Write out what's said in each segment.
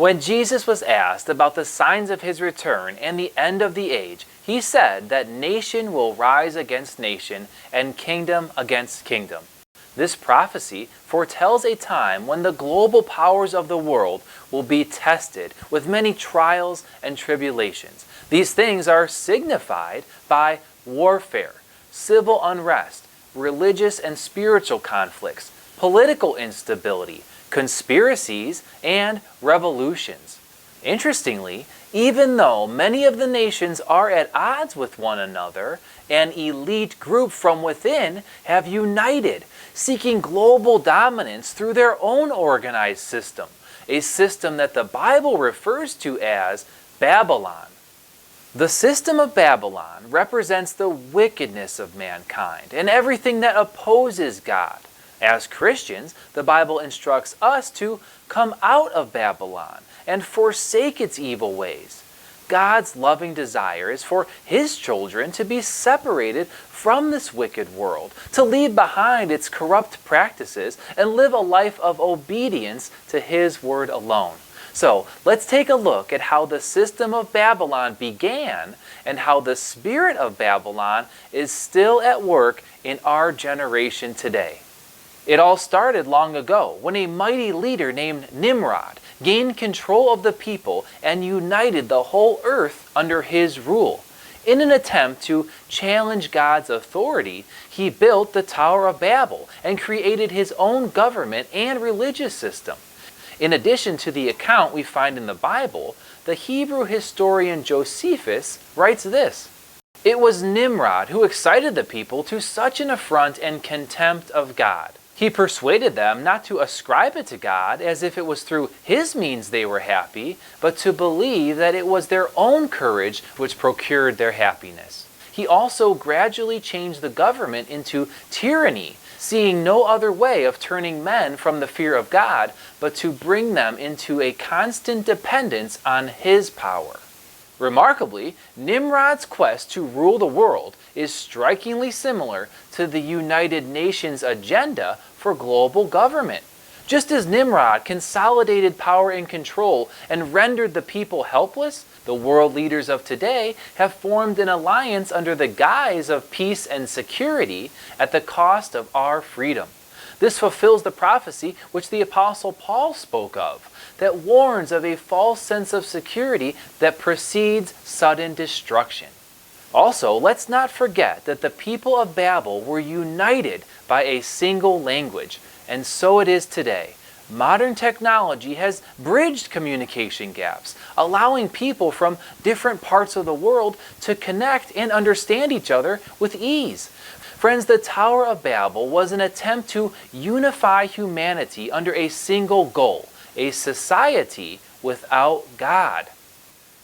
When Jesus was asked about the signs of his return and the end of the age, he said that nation will rise against nation and kingdom against kingdom. This prophecy foretells a time when the global powers of the world will be tested with many trials and tribulations. These things are signified by warfare, civil unrest, religious and spiritual conflicts, political instability, conspiracies, and revolutions. Interestingly, even though many of the nations are at odds with one another, an elite group from within have united, seeking global dominance through their own organized system, a system that the Bible refers to as Babylon. The system of Babylon represents the wickedness of mankind and everything that opposes God. As Christians, the Bible instructs us to come out of Babylon and forsake its evil ways. God's loving desire is for His children to be separated from this wicked world, to leave behind its corrupt practices and live a life of obedience to His word alone. So, let's take a look at how the system of Babylon began and how the spirit of Babylon is still at work in our generation today. It all started long ago when a mighty leader named Nimrod gained control of the people and united the whole earth under his rule. In an attempt to challenge God's authority, he built the Tower of Babel and created his own government and religious system. In addition to the account we find in the Bible, the Hebrew historian Josephus writes this: "It was Nimrod who excited the people to such an affront and contempt of God. He persuaded them not to ascribe it to God as if it was through his means they were happy, but to believe that it was their own courage which procured their happiness. He also gradually changed the government into tyranny, seeing no other way of turning men from the fear of God, but to bring them into a constant dependence on his power." Remarkably, Nimrod's quest to rule the world is strikingly similar to the United Nations agenda for global government. Just as Nimrod consolidated power and control and rendered the people helpless, the world leaders of today have formed an alliance under the guise of peace and security at the cost of our freedom. This fulfills the prophecy which the Apostle Paul spoke of, that warns of a false sense of security that precedes sudden destruction. Also, let's not forget that the people of Babel were united by a single language, and so it is today. Modern technology has bridged communication gaps, allowing people from different parts of the world to connect and understand each other with ease. Friends, the Tower of Babel was an attempt to unify humanity under a single goal: a society without God.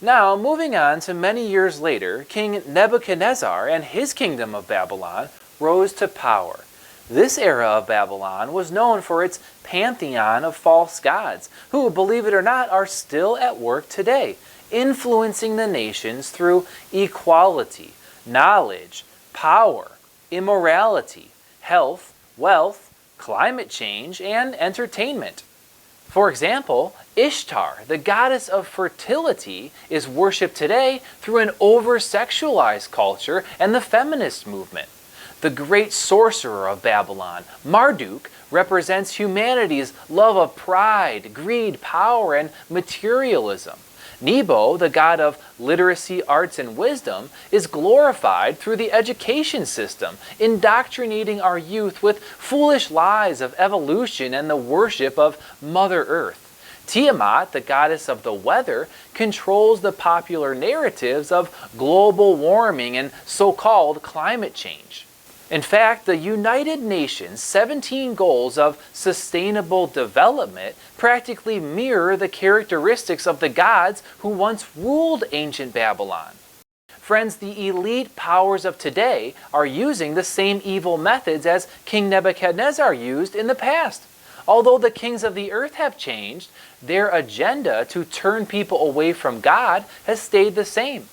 Now, moving on to many years later, King Nebuchadnezzar and his kingdom of Babylon rose to power. This era of Babylon was known for its pantheon of false gods, who, believe it or not, are still at work today, influencing the nations through equality, knowledge, power, immorality, health, wealth, climate change, and entertainment. For example, Ishtar, the goddess of fertility, is worshipped today through an over-sexualized culture and the feminist movement. The great sorcerer of Babylon, Marduk, represents humanity's love of pride, greed, power, and materialism. Nebo, the god of literacy, arts, and wisdom, is glorified through the education system, indoctrinating our youth with foolish lies of evolution and the worship of Mother Earth. Tiamat, the goddess of the weather, controls the popular narratives of global warming and so-called climate change. In fact, the United Nations' 17 goals of sustainable development practically mirror the characteristics of the gods who once ruled ancient Babylon. Friends, the elite powers of today are using the same evil methods as King Nebuchadnezzar used in the past. Although the kings of the earth have changed, their agenda to turn people away from God has stayed the same.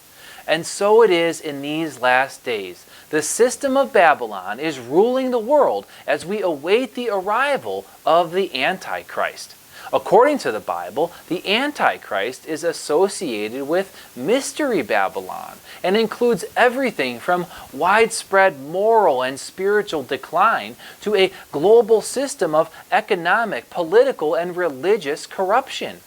And so it is in these last days. The system of Babylon is ruling the world as we await the arrival of the Antichrist. According to the Bible, the Antichrist is associated with Mystery Babylon and includes everything from widespread moral and spiritual decline to a global system of economic, political, and religious corruption.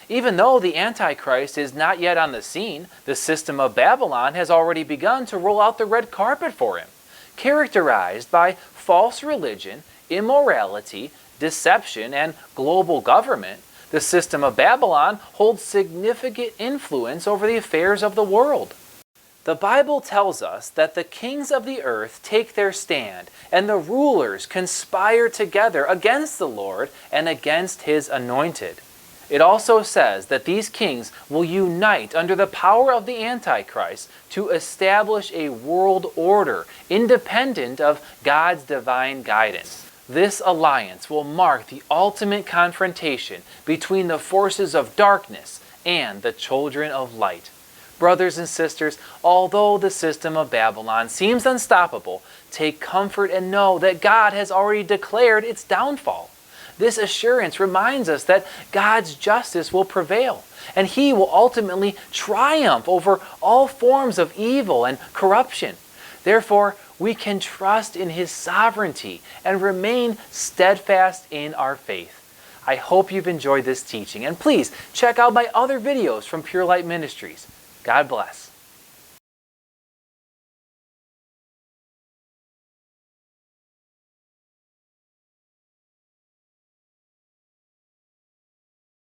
Even though the Antichrist is not yet on the scene, the system of Babylon has already begun to roll out the red carpet for him, characterized by false religion, immorality, deception, and global government. The system of Babylon holds significant influence over the affairs of the world. The Bible tells us that the kings of the earth take their stand, and the rulers conspire together against the Lord and against His anointed. It also says that these kings will unite under the power of the Antichrist to establish a world order independent of God's divine guidance. This alliance will mark the ultimate confrontation between the forces of darkness and the children of light. Brothers and sisters, although the system of Babylon seems unstoppable, take comfort and know that God has already declared its downfall. This assurance reminds us that God's justice will prevail, and He will ultimately triumph over all forms of evil and corruption. Therefore, we can trust in His sovereignty and remain steadfast in our faith. I hope you've enjoyed this teaching, and please check out my other videos from Pure Light Ministries. God bless.